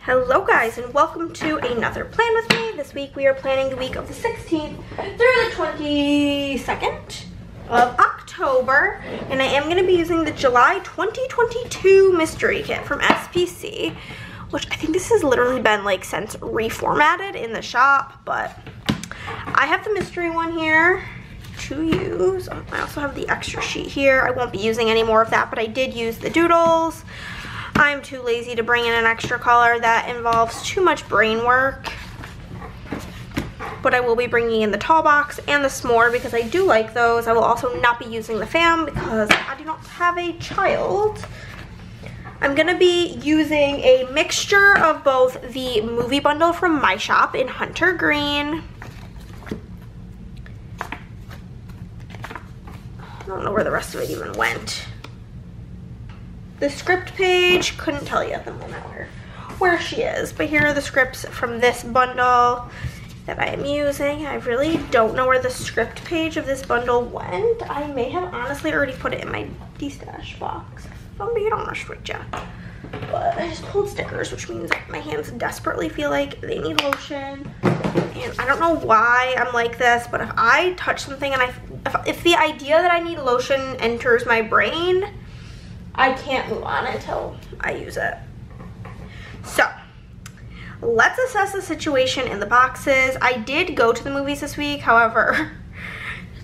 Hello guys, and welcome to another plan with me. This week we are planning the week of the 16th through the 22nd of October, and I am going to be using the July 2022 mystery kit from SPC, which I think this has literally been like since reformatted in the shop, but I have the mystery one here to use. I also have the extra sheet here. I won't be using any more of that, but I did use the doodles. I'm too lazy to bring in an extra color. That involves too much brain work. But I will be bringing in the tall box and the s'more because I do like those. I will also not be using the fam because I do not have a child. I'm going to be using a mixture of both the movie bundle from my shop in Hunter Green. I don't know where the rest of it even went. The script page, couldn't tell you at the moment where she is, but here are the scripts from this bundle that I am using. I really don't know where the script page of this bundle went. I may have honestly already put it in my de-stash box, if I'm being honest with you. But I just pulled stickers, which means my hands desperately feel like they need lotion. And I don't know why I'm like this, but if I touch something and if the idea that I need lotion enters my brain, I can't move on until I use it. So, let's assess the situation in the boxes. I did go to the movies this week, however,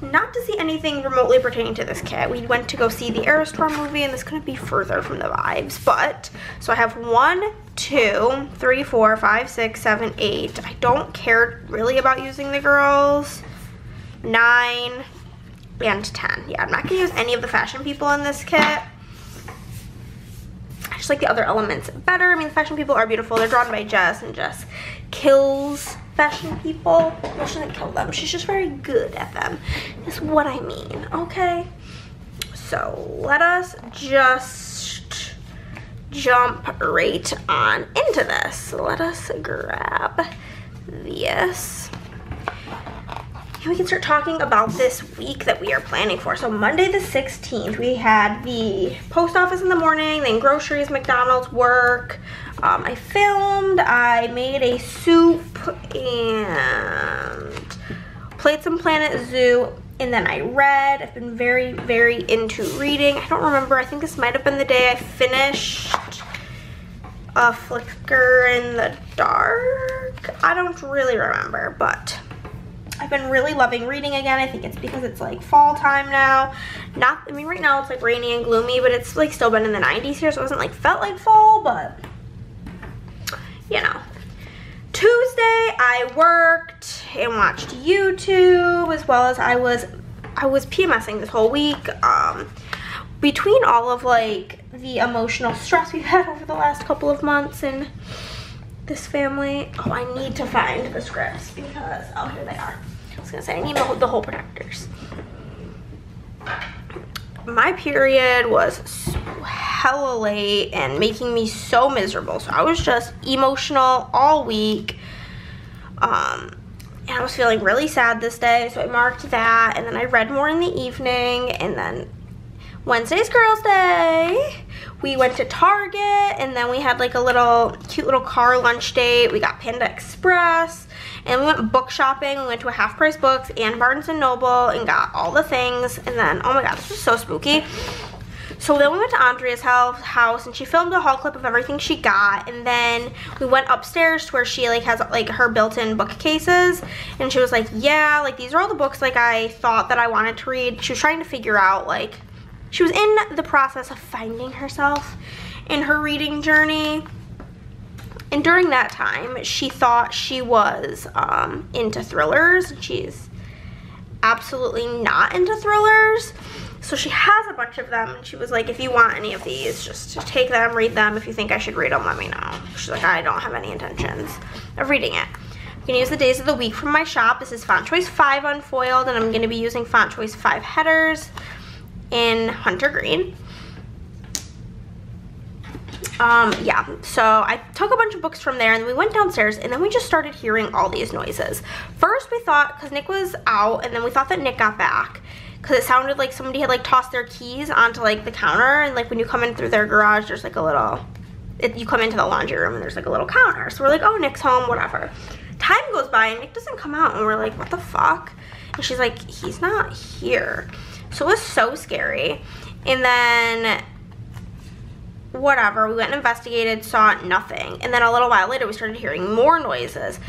not to see anything remotely pertaining to this kit. We went to go see the Aerostorm movie, and this couldn't be further from the vibes, but, so I have 1, 2, 3, 4, 5, 6, 7, 8. I don't care really about using the girls. 9 and 10. Yeah, I'm not gonna use any of the fashion people in this kit. I just like the other elements better. I mean, the fashion people are beautiful. They're drawn by Jess, and Jess kills fashion people. Well, she doesn't kill them. She's just very good at them, is what I mean, okay? So let us just jump right on into this. So let us grab this. And we can start talking about this week that we are planning for. So Monday the 16th, we had the post office in the morning, then groceries, McDonald's, work. I filmed, I made a soup and played some Planet Zoo, and then I read. I've been very, very into reading. I don't remember, I think this might have been the day I finished A Flicker in the Dark. I don't really remember, but I've been really loving reading again. I think it's because it's like fall time now. I mean, right now it's like rainy and gloomy, but it's like still been in the 90s here, so it hasn't like felt like fall, but you know. Tuesday, I worked and watched YouTube, as well as I was PMSing this whole week. Between all of like the emotional stress we've had over the last couple of months and this family. Oh, I need to find the scripts because, oh, here they are. I was gonna say, I need the whole protectors. My period was so hella late and making me so miserable. So I was just emotional all week. And I was feeling really sad this day, so I marked that. And then I read more in the evening, and then Wednesday's Girls' Day. We went to Target, and then we had like a cute little car lunch date. We got Panda Express, and we went book shopping. We went to a Half Price Books and Barnes & Noble and got all the things. And then, oh my god, this was so spooky. So then we went to Andrea's house, and she filmed a haul clip of everything she got. And then we went upstairs to where she like has like her built-in bookcases, and she was like, yeah, like these are all the books like I thought that I wanted to read. She was trying to figure out like, she was in the process of finding herself in her reading journey. And during that time, she thought she was into thrillers. She's absolutely not into thrillers. So she has a bunch of them, and she was like, if you want any of these, just take them, read them. If you think I should read them, let me know. She's like, I don't have any intentions of reading it. I'm gonna use the days of the week from my shop. This is Font Choice 5 unfoiled, and I'm gonna be using Font Choice 5 headers in Hunter Green. Yeah, so I took a bunch of books from there, and then we went downstairs, and then we just started hearing all these noises. First we thought, because Nick was out, and then we thought that Nick got back, because it sounded like somebody had like tossed their keys onto like the counter, and like when you come in through their garage, there's like a little you come into the laundry room and there's like a little counter. So we're like, oh, Nick's home, whatever. Time goes by and Nick doesn't come out, and we're like, what the fuck? And she's like, he's not here. So it was so scary. And then whatever, we went and investigated, saw nothing. And then a little while later we started hearing more noises.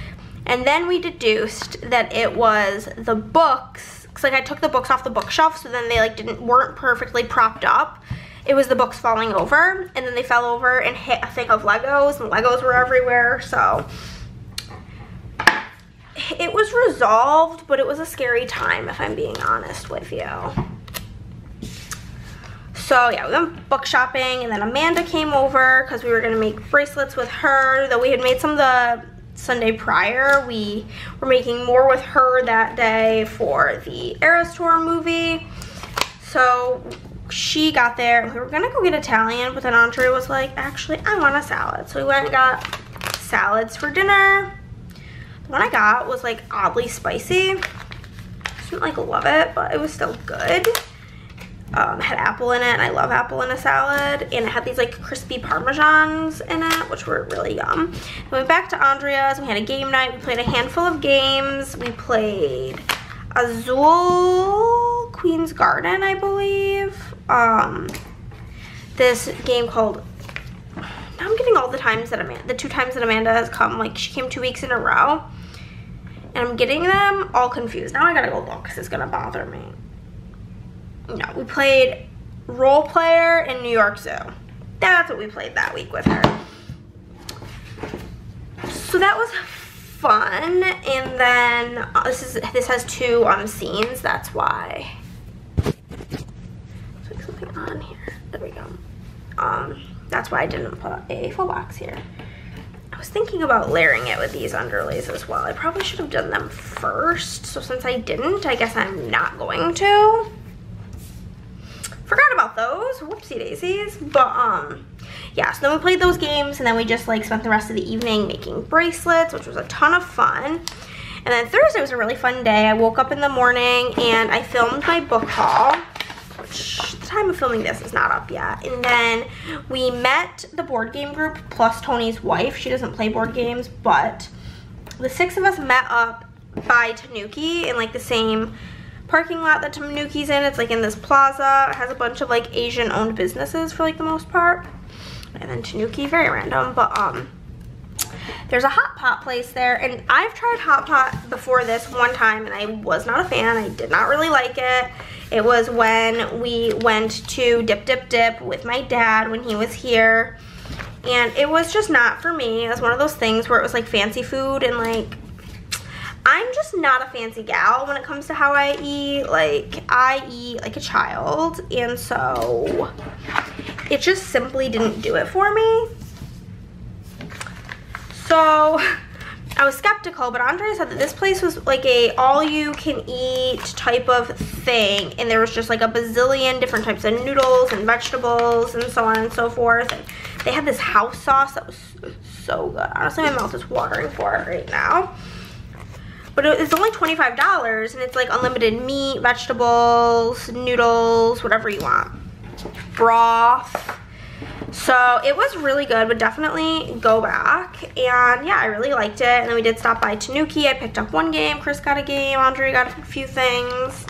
And then we deduced that it was the books, because like I took the books off the bookshelf, so then they like weren't perfectly propped up. It was the books falling over, and then they fell over and hit a thing of Legos, and Legos were everywhere. So it was resolved, but it was a scary time, if I'm being honest with you. So yeah, we went book shopping, and then Amanda came over because we were gonna make bracelets with her. Though we had made some of the Sunday prior, we were making more with her that day for the Eras Tour movie. So she got there, and we were gonna go get Italian, but then Andrea was like, actually, I want a salad. So we went and got salads for dinner. The one I got was like oddly spicy. I didn't like love it, but it was still good. It had apple in it, and I love apple in a salad. And it had these like crispy parmesans in it, which were really yum. We went back to Andrea's. We had a game night. We played a handful of games. We played Azul Queen's Garden, I believe. This game called, now I'm getting all the times that the 2 times that Amanda has come, like she came 2 weeks in a row, and I'm getting them all confused. Now I gotta go look because it's gonna bother me. No, we played Role Player in New York Zoo. That's what we played that week with her. So that was fun. And then this has 2 scenes. That's why. Let's put something on here. There we go. That's why I didn't put a full box here. I was thinking about layering it with these underlays as well. I probably should have done them first. So since I didn't, I guess I'm not going to. Forgot about those, whoopsie daisies. But yeah, so then we played those games, and then we just like spent the rest of the evening making bracelets, which was a ton of fun. And then Thursday was a really fun day. I woke up in the morning and I filmed my book haul, which the time of filming this is not up yet. And then we met the board game group plus Tony's wife. She doesn't play board games, but the 6 of us met up by Tanuki in like the same parking lot that Tanuki's in. It's like in this plaza. It has a bunch of like Asian owned businesses for like the most part. And then Tanuki, very random, but there's a hot pot place there, and I've tried hot pot before this one time and I was not a fan. I did not really like it. It was when we went to Dip Dip Dip with my dad when he was here, and it was just not for me. It was one of those things where it was like fancy food, and like I'm just not a fancy gal when it comes to how I eat. Like, I eat like a child, and so it just simply didn't do it for me. So I was skeptical, but Andrea said that this place was like a all-you-can-eat type of thing, and there was just like a bazillion different types of noodles and vegetables and so on and so forth. And they had this house sauce that was so good. Honestly, my mouth is watering for it right now. But it's only $25, and it's like unlimited meat, vegetables, noodles, whatever you want. Broth. So it was really good, but definitely go back. And yeah, I really liked it. And then we did stop by Tanuki. I picked up 1 game, Chris got a game, Andre got a few things.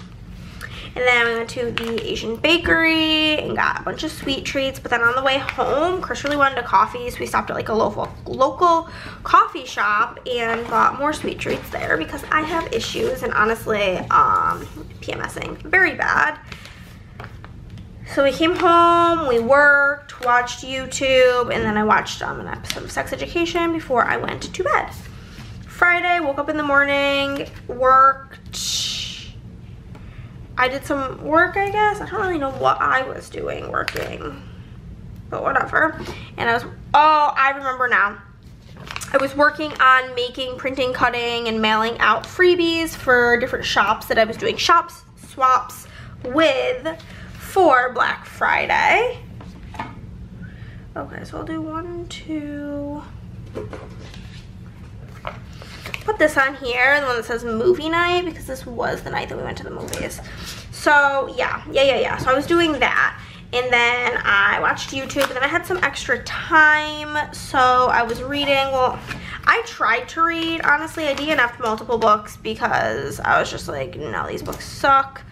And then we went to the Asian bakery and got a bunch of sweet treats. But then on the way home, Chris really wanted a coffee, so we stopped at like a local coffee shop and got more sweet treats there because I have issues, and honestly, PMSing very bad. So we came home, we worked, watched YouTube, and then I watched an episode of Sex Education before I went to bed. Friday, woke up in the morning, worked. I did some work, I guess. I don't really know what I was doing working, but whatever. And I remember now. I was working on making, printing, cutting, and mailing out freebies for different shops that I was doing shop swaps with for Black Friday. Okay, so I'll do 1, 2. Put this on here, the one that says movie night, because this was the night that we went to the movies. So yeah. So I was doing that, And then I watched YouTube, and then I had some extra time, so I was reading. Well, I tried to read, honestly. I DNF'd multiple books because I was just like, no, these books suck.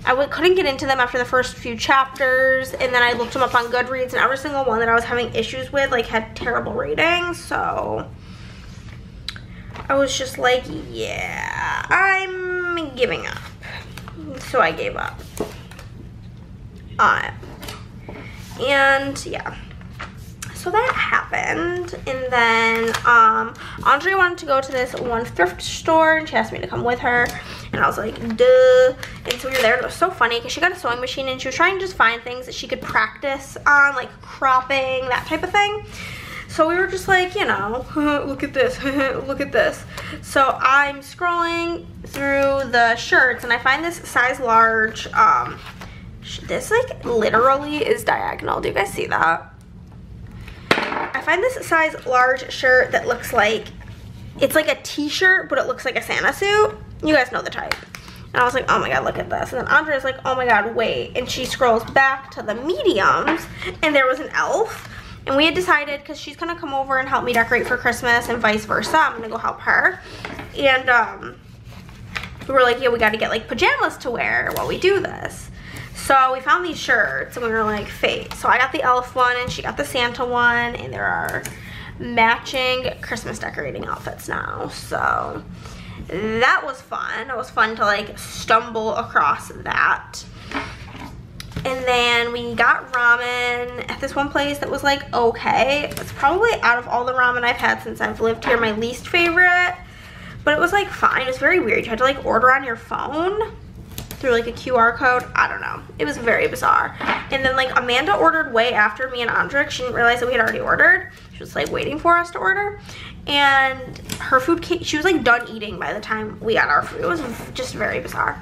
I couldn't get into them after the first few chapters, and then I looked them up on Goodreads, and every single one that I was having issues with, like, had terrible ratings, so I was just like, yeah, I'm giving up. So I gave up on it. And yeah, so that happened. And then Andrea wanted to go to this one thrift store, and she asked me to come with her, and I was like, duh. And so we were there, and it was so funny because she got a sewing machine, and she was trying to just find things that she could practice on, like cropping, that type of thing. So we were just like, you know, look at this, look at this. So I'm scrolling through the shirts, and I find this size large. This like literally is diagonal. Do you guys see that? I find this size large shirt that looks like, it's like a t-shirt, but it looks like a Santa suit. You guys know the type. And I was like, oh my god, look at this. And then Andrea's like, oh my god, wait. And she scrolls back to the mediums, and there was an elf. And we had decided, because she's going to come over and help me decorate for Christmas and vice versa, I'm going to go help her. And we were like, yeah, we got to get like pajamas to wear while we do this. So we found these shirts, and we were like, fate. So I got the elf one, and she got the Santa one, and there are matching Christmas decorating outfits now. So that was fun. It was fun to like stumble across that. And then we got ramen at this one place that was like, okay. It's probably out of all the ramen I've had since I've lived here, my least favorite. But it was like fine. It was very weird. You had to like order on your phone through like a QR code. I don't know. It was very bizarre. And then like Amanda ordered way after me and Andrea. She didn't realize that we had already ordered. She was like waiting for us to order. And her food came, she was like done eating by the time we got our food. It was just very bizarre.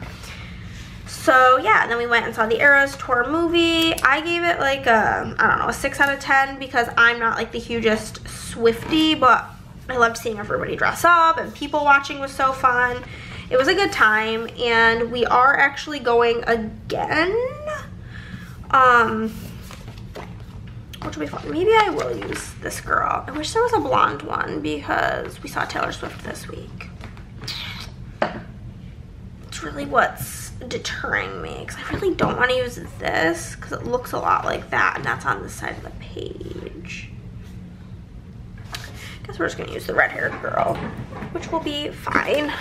So yeah, and then we went and saw the Eras Tour movie. I gave it like a, I don't know, a 6 out of 10 because I'm not like the hugest Swiftie, but I loved seeing everybody dress up, and people watching was so fun. It was a good time, and we are actually going again. Which will be fun. Maybe I will use this girl. I wish there was a blonde one because we saw Taylor Swift this week. It's really what's deterring me, because I really don't want to use this because it looks a lot like that, and that's on the side of the page. Guess we're just gonna use the red-haired girl, which will be fine.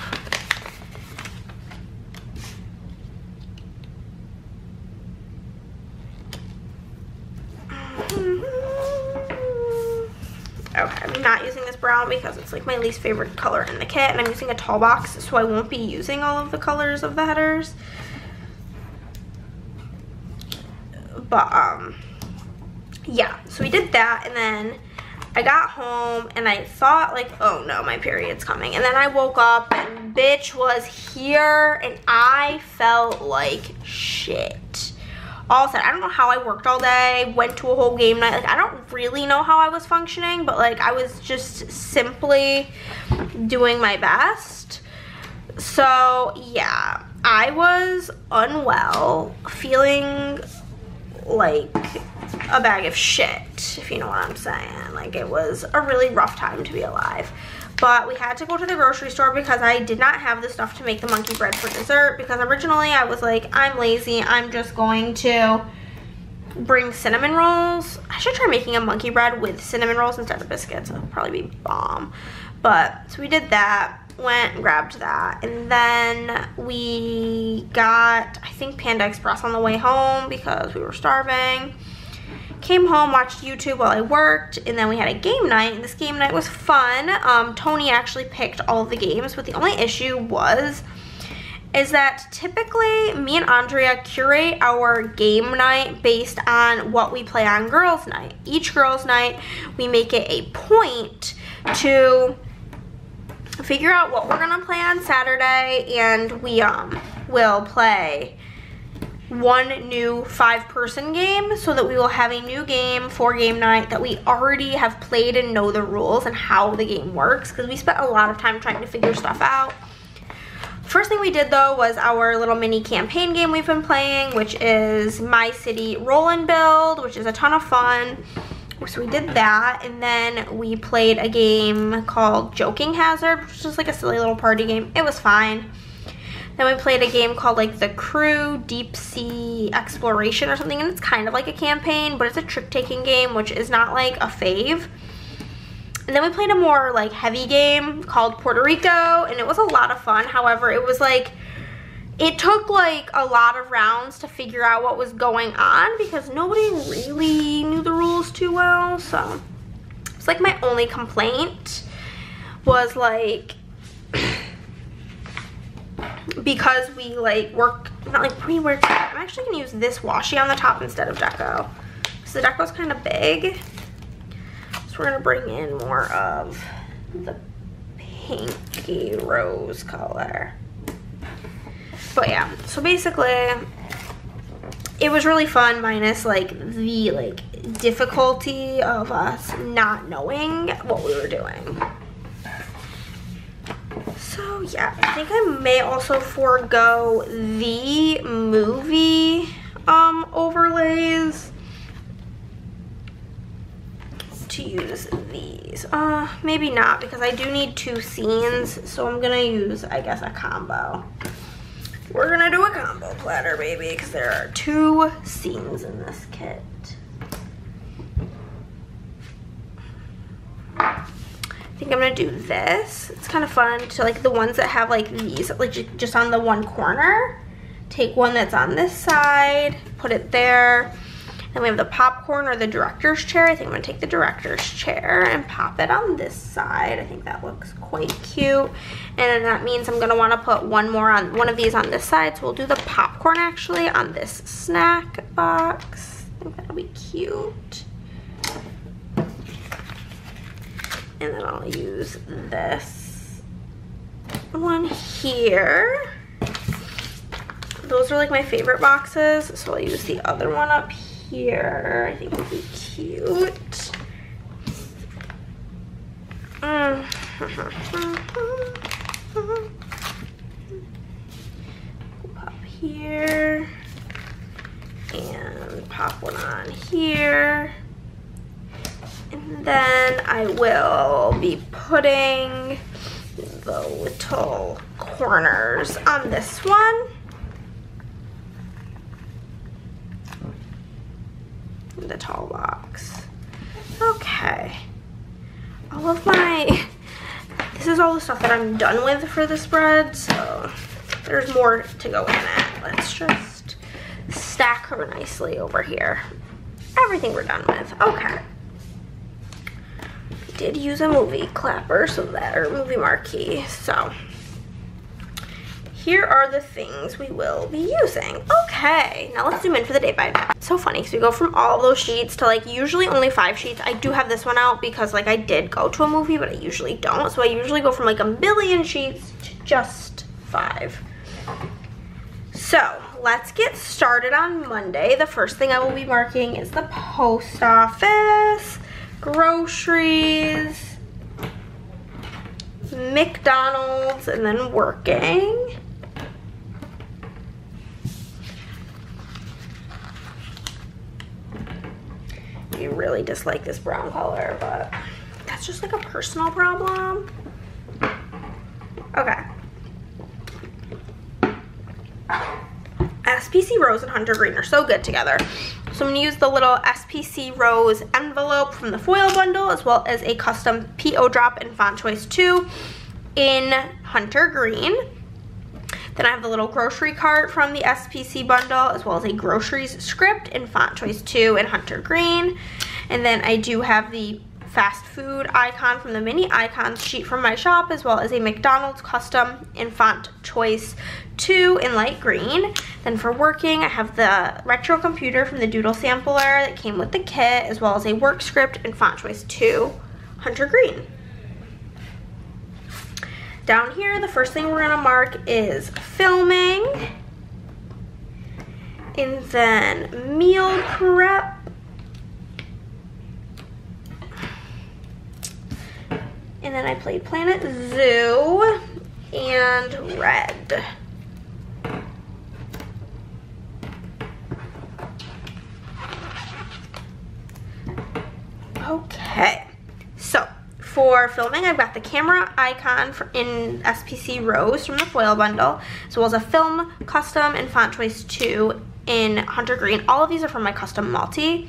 Okay, I'm not using this brown because it's like my least favorite color in the kit, and I'm using a tall box, so I won't be using all of the colors of the headers. But yeah, so we did that, and then I got home and I thought like, oh no, my period's coming. And then I woke up and bitch was here, and I felt like shit. All said, I don't know how I worked all day, went to a whole game night. Like, I don't really know how I was functioning, but like I was just simply doing my best. So yeah, I was unwell, feeling like a bag of shit, if you know what I'm saying. Like, it was a really rough time to be alive. But we had to go to the grocery store because I did not have the stuff to make the monkey bread for dessert, because originally I was like, I'm lazy, I'm just going to bring cinnamon rolls. I should try making a monkey bread with cinnamon rolls instead of biscuits. It'll probably be bomb. But so we did that, went and grabbed that, and then we got, I think, Panda Express on the way home because we were starving. Came home, watched YouTube while I worked, and then we had a game night, and this game night was fun. Tony actually picked all of the games, but the only issue is that typically me and Andrea curate our game night based on what we play on girls' night. Each girls' night, we make it a point to figure out what we're gonna play on Saturday, and we will play one new 5-person game, so that we will have a new game for game night that we already have played and know the rules and how the game works, because we spent a lot of time trying to figure stuff out First thing we did though was our little mini campaign game we've been playing, which is My City Roll and Build, which is a ton of fun. So we did that, and then we played a game called Joking Hazard, which is just like a silly little party game. It was fine. Then we played a game called like The Crew Deep Sea Exploration or something, and it's kind of like a campaign, but it's a trick-taking game, which is not like a fave. And then we played a more like heavy game called Puerto Rico, and it was a lot of fun. However, it was like, it took like a lot of rounds to figure out what was going on because nobody really knew the rules too well. So it's like my only complaint was like, because we like work, not like pre-work, I'm actually gonna use this washi on the top instead of deco. So the deco's kind of big. So we're gonna bring in more of the pinky rose color. But yeah, so basically it was really fun minus like the like difficulty of us not knowing what we were doing. So yeah, I think I may also forego the movie overlays to use these. Maybe not, because I do need 2 scenes, so I'm gonna use, I guess, a combo. We're gonna do a combo platter, baby, because there are 2 scenes in this kit. I think I'm gonna do this. It's kind of fun to like the ones that have like these, like just on the one corner. Take one that's on this side, put it there. Then we have the popcorn or the director's chair. I think I'm gonna take the director's chair and pop it on this side. I think that looks quite cute. And then that means I'm gonna wanna put one of these on this side. So we'll do the popcorn actually on this snack box. I think that'll be cute. And then I'll use this one here. Those are like my favorite boxes. So I'll use the other one up here. I think would be cute. Pop here. And pop one on here. And then I will be putting the little corners on this one. The tall box. Okay. All of my, this is all the stuff that I'm done with for the spread, so there's more to go in it. Let's just stack her nicely over here. Everything we're done with. Okay. Did use a movie clapper, so that, or movie marquee, so here are the things we will be using. Okay, now let's zoom in for the day by day. It's so funny because we go from all of those sheets to like usually only 5 sheets. I do have this one out because like I did go to a movie, but I usually don't. So I usually go from like a million sheets to just 5. So let's get started on Monday. The first thing I will be marking is the post office, groceries, McDonald's, and then working. I really dislike this brown color, but that's just like a personal problem. Okay. SPC Rose and Hunter Green are so good together. So I'm gonna use the little SPC Rose envelope from the foil bundle, as well as a custom P.O. drop in font choice 2 in Hunter Green. Then I have the little grocery cart from the SPC bundle, as well as a groceries script in font choice 2 in Hunter Green. And then I do have the fast food icon from the mini icons sheet from my shop, as well as a McDonald's custom in font choice 2 in light green. Then for working, I have the retro computer from the doodle sampler that came with the kit, as well as a work script in font choice 2 Hunter Green. Down here, the first thing we're gonna mark is filming, and then meal prep, and then I played Planet Zoo, and red. Okay, so for filming, I've got the camera icon in SPC Rose from the foil bundle, as well as a film custom in Font Choice 2 in Hunter Green. All of these are from my custom multi.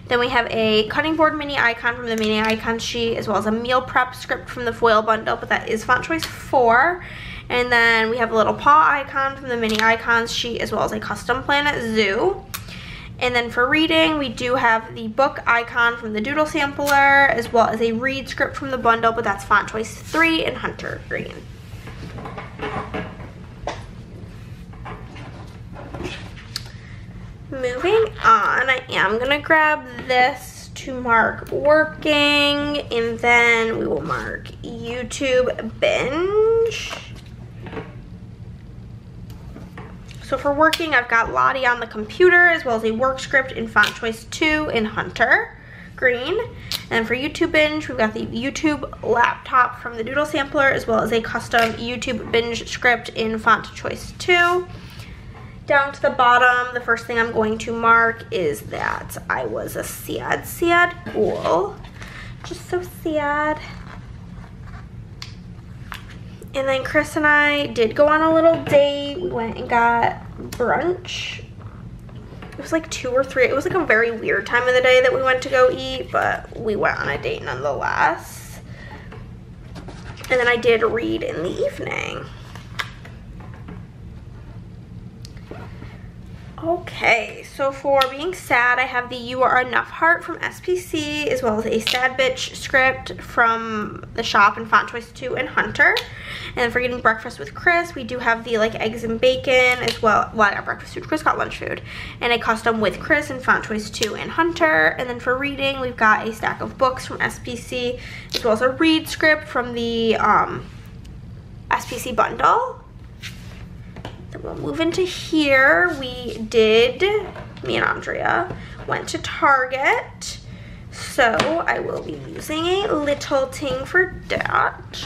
Then we have a cutting board mini icon from the mini icon sheet, as well as a meal prep script from the foil bundle, but that is Font Choice 4. And then we have a little paw icon from the mini icons sheet, as well as a custom Planet Zoo. And then for reading, we do have the book icon from the Doodle Sampler, as well as a read script from the bundle, but that's Font Choice 3 in Hunter Green. Moving on, I am gonna grab this to mark working, and then we will mark YouTube binge. So for working, I've got Lottie on the computer, as well as a work script in Font Choice 2 in Hunter Green. And for YouTube binge, we've got the YouTube laptop from the Doodle Sampler, as well as a custom YouTube binge script in Font Choice 2. Down to the bottom, the first thing I'm going to mark is that I was a sad ghoul. Just so sad. And then Chris and I did go on a little date. We went and got brunch. It was like 2 or 3. It was like a very weird time of the day that we went to go eat, but we went on a date nonetheless. And then I did read in the evening. Okay, so for being sad, I have the You Are Enough heart from SPC, as well as a Sad Bitch script from the shop in Font Choice 2 and Hunter. And then for getting breakfast with Chris, we do have the like eggs and bacon, as well I got breakfast food, Chris got lunch food, and a custom with Chris in Font Choice 2 and Hunter. And then for reading, we've got a stack of books from SPC, as well as a read script from the SPC bundle. Then we'll move into here. Me and Andrea went to Target, so I will be using a little ting for that.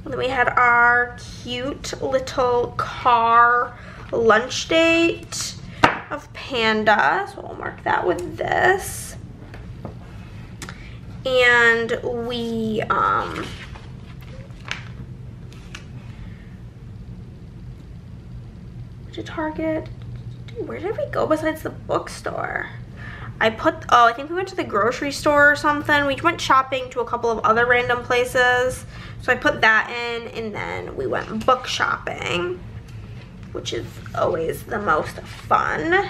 And then we had our cute little car lunch date of Panda, so I'll mark that with this. And we to Target. Dude, where did we go besides the bookstore? I think we went to the grocery store or something. We went shopping to a couple of other random places. So I put that in, and then we went book shopping, which is always the most fun.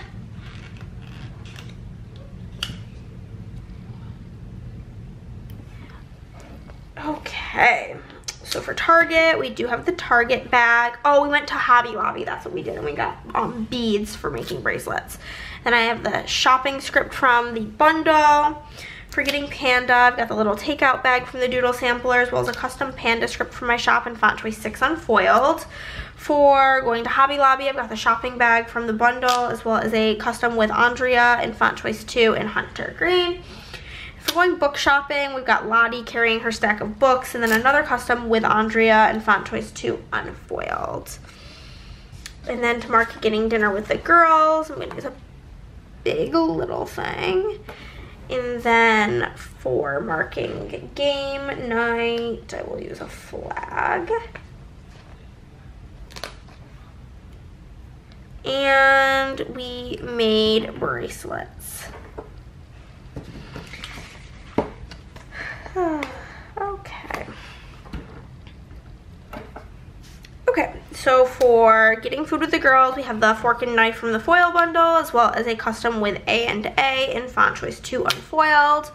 Okay. So for Target, we do have the Target bag. Oh, we went to Hobby Lobby. That's what we did. And we got beads for making bracelets. Then I have the shopping script from the bundle. For getting Panda, I've got the little takeout bag from the Doodle Sampler, as well as a custom Panda script from my shop in Font Choice 6 unfoiled. For going to Hobby Lobby, I've got the shopping bag from the bundle, as well as a custom with Andrea in Font Choice 2 and Hunter Green. For going book shopping, we've got Lottie carrying her stack of books, and then another custom with Andrea and Font Choice 2 unfoiled. And then to mark getting dinner with the girls, I'm going to use a big little thing. And then for marking game night, I will use a flag. And we made bracelets. Okay, so for getting food with the girls, we have the fork and knife from the foil bundle, as well as a custom with A&A in Font Choice 2 unfoiled.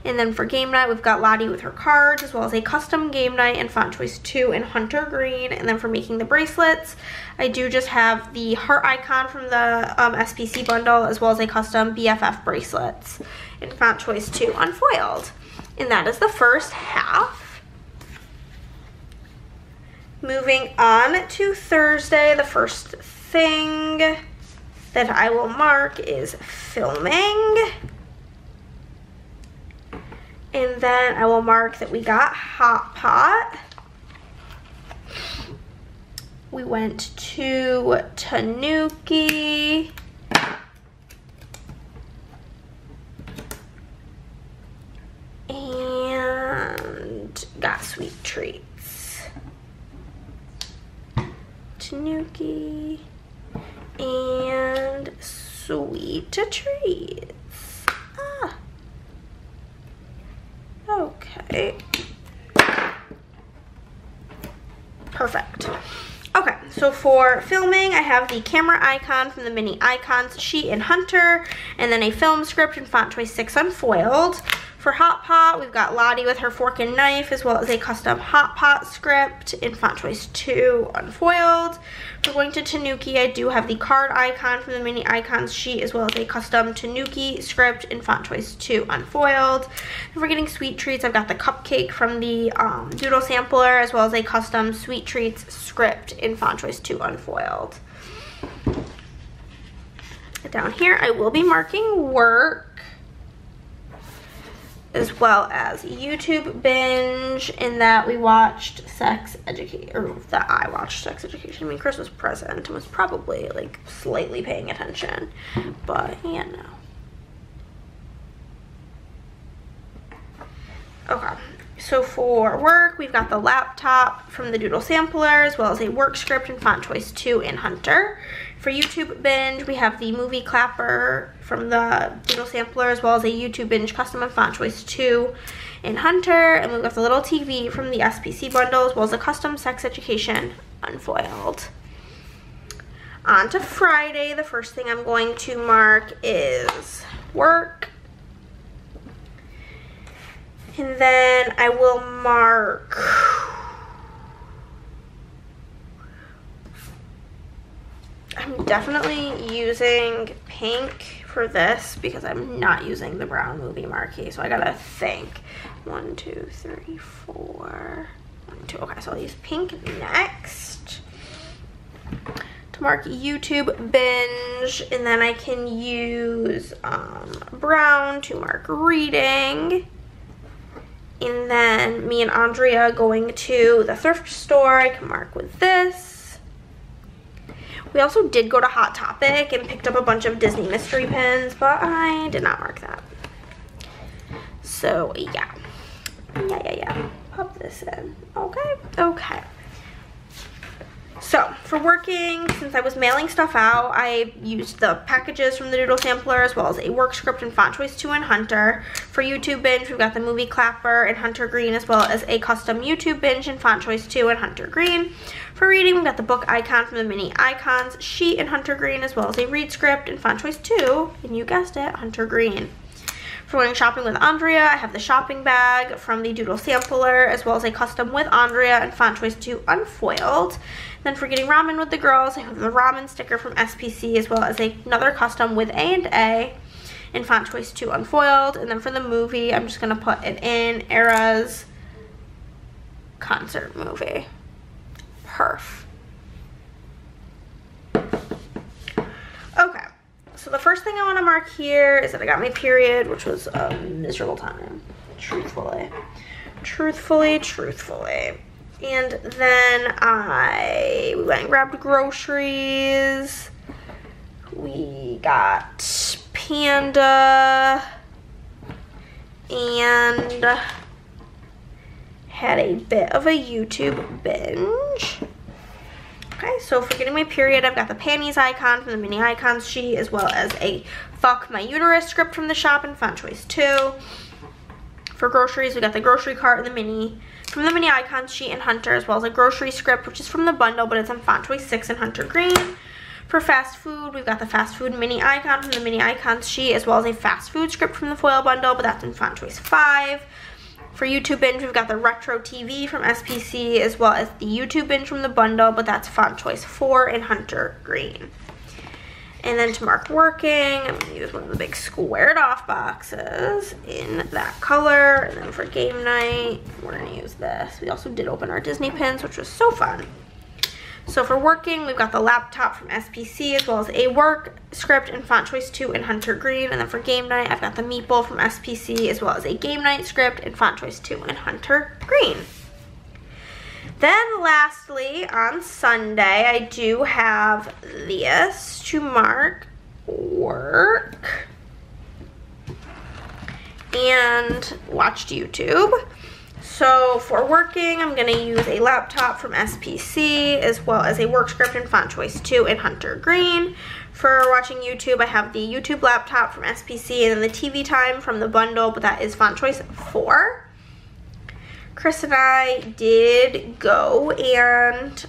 And then for game night, we've got Lottie with her cards, as well as a custom game night in Font Choice 2 in Hunter Green. And then for making the bracelets, I do just have the heart icon from the SPC bundle, as well as a custom BFF bracelets in Font Choice 2 unfoiled. And that is the first half. Moving on to Thursday, the first thing that I will mark is filming. And then I will mark that we got Hot Pot. We went to Tanuki. And got Sweet Treats. Tanuki and Sweet Treats. Ah. Okay. Perfect. Okay, so for filming, I have the camera icon from the Mini Icons sheet in Hunter, and then a film script in Font Choice 6 unfoiled. For Hot Pot, we've got Lottie with her fork and knife, as well as a custom Hot Pot script in Font Choice 2 unfoiled. For going to Tanuki, I do have the card icon from the Mini Icons sheet, as well as a custom Tanuki script in Font Choice 2 unfoiled. And for getting Sweet Treats, I've got the cupcake from the Doodle Sampler, as well as a custom Sweet Treats script in Font Choice 2 unfoiled. Down here, I will be marking work, as well as YouTube binge, in that we watched Sex Education, or that I watched Sex Education. I mean, Chris was present and was probably like slightly paying attention, but yeah, no. Okay, so for work, we've got the laptop from the Doodle Sampler, as well as a work script in Font Choice 2 in Hunter. For YouTube binge, we have the movie clapper from the Doodle Sampler, as well as a YouTube binge custom in Font Choice 2 in Hunter. And we've got the little TV from the SPC bundle, as well as a custom Sex Education unfoiled. On to Friday, the first thing I'm going to mark is work. And then I will mark I'm definitely using pink for this because I'm not using the brown movie marquee. So I gotta think. 1, 2, 3, 4. 1, 2. Okay, so I'll use pink next to mark YouTube binge, and then I can use brown to mark reading. And then me and Andrea going to the thrift store, I can mark with this. We also did go to Hot Topic and picked up a bunch of Disney mystery pins, but I did not mark that. So yeah. Pop this in. Okay. So for working, since I was mailing stuff out, I used the packages from the Doodle Sampler, as well as a work script in Font Choice 2 in Hunter. For YouTube binge, we've got the movie clapper in Hunter Green, as well as a custom YouTube binge in Font Choice 2 in Hunter Green. For reading, we've got the book icon from the Mini Icons sheet in Hunter Green, as well as a read script in Font Choice 2, and you guessed it, Hunter Green. For going shopping with Andrea, I have the shopping bag from the Doodle Sampler, as well as a custom with Andrea in Font Choice 2 unfoiled. Then for getting ramen with the girls, I have the ramen sticker from SPC, as well as another custom with A&A in Font Choice 2 unfoiled. And then for the movie, I'm just going to put it in Era's concert movie. Perf. Okay. So the first thing I want to mark here is that I got my period, which was a miserable time, truthfully. And then we went and grabbed groceries. We got Panda and had a bit of a YouTube binge. Okay, so for getting my period, I've got the panties icon from the Mini Icons sheet, as well as a Fuck My Uterus script from the shop in Font Choice 2. For groceries, we got the grocery cart from the Mini Icons sheet in Hunter, as well as a grocery script, which is from the bundle, but it's in Font Choice 6 in Hunter Green. For fast food, we've got the fast food mini icon from the Mini Icons sheet, as well as a fast food script from the foil bundle, but that's in Font Choice 5. For YouTube binge, we've got the retro TV from SPC, as well as the YouTube binge from the bundle, but that's Font Choice 4 in Hunter Green. And then to mark working, I'm going to use one of the big squared off boxes in that color. And then for game night, we're going to use this. We also did open our Disney pins, which was so fun. So for working, we've got the laptop from SPC as well as a work script in Font Choice 2 in Hunter Green. And then for game night, I've got the Meeple from SPC as well as a game night script in Font Choice 2 in Hunter Green. Then lastly, on Sunday, I do have this to mark work and watched YouTube. So for working, I'm gonna use a laptop from SPC as well as a work script in Font Choice 2 in Hunter Green. For watching YouTube, I have the YouTube laptop from SPC and then the TV time from the bundle, but that is Font Choice 4. Chris and I did go and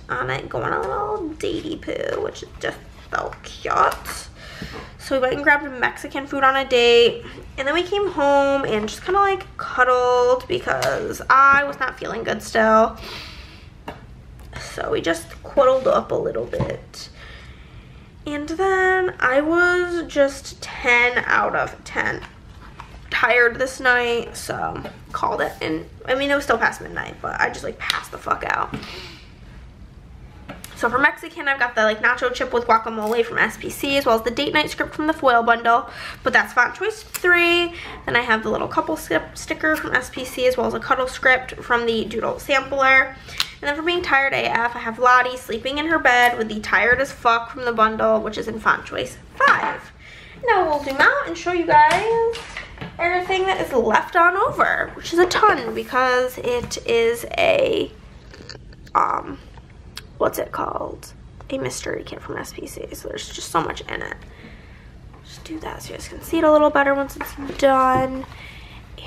go on a little datey poo, which just felt cute. So we went and grabbed Mexican food on a date, and then we came home and just kind of like cuddled because I was not feeling good still. So we just cuddled up a little bit. And then I was just 10 out of 10. Tired this night, so called it. And I mean, it was still past midnight, but I just like passed the fuck out. So for Mexican, I've got the like nacho chip with guacamole from SPC as well as the date night script from the foil bundle, but that's Font Choice 3. Then I have the little couple sticker from SPC as well as a cuddle script from the Doodle sampler. And then for being tired AF, I have Lottie sleeping in her bed with the tired as fuck from the bundle, which is in Font Choice 5. Now we'll zoom out and show you guys everything that is left on over, which is a ton because it is a what's it called? A mystery kit from SPC. So there's just so much in it. Just do that so you guys can see it a little better once it's done.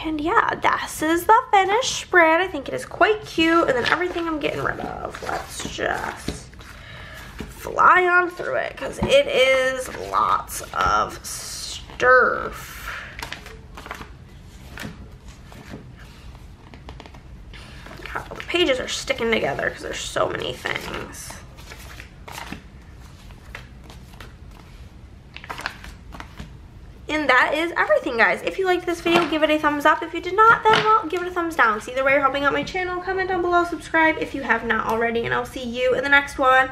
And yeah, this is the finished spread. I think it is quite cute. And then everything I'm getting rid of. Let's just fly on through it because it is lots of stuff. The pages are sticking together because there's so many things. And that is everything, guys. If you liked this video, give it a thumbs up. If you did not, then well, give it a thumbs down. So either way, you're helping out my channel. Comment down below, subscribe if you have not already, and I'll see you in the next one.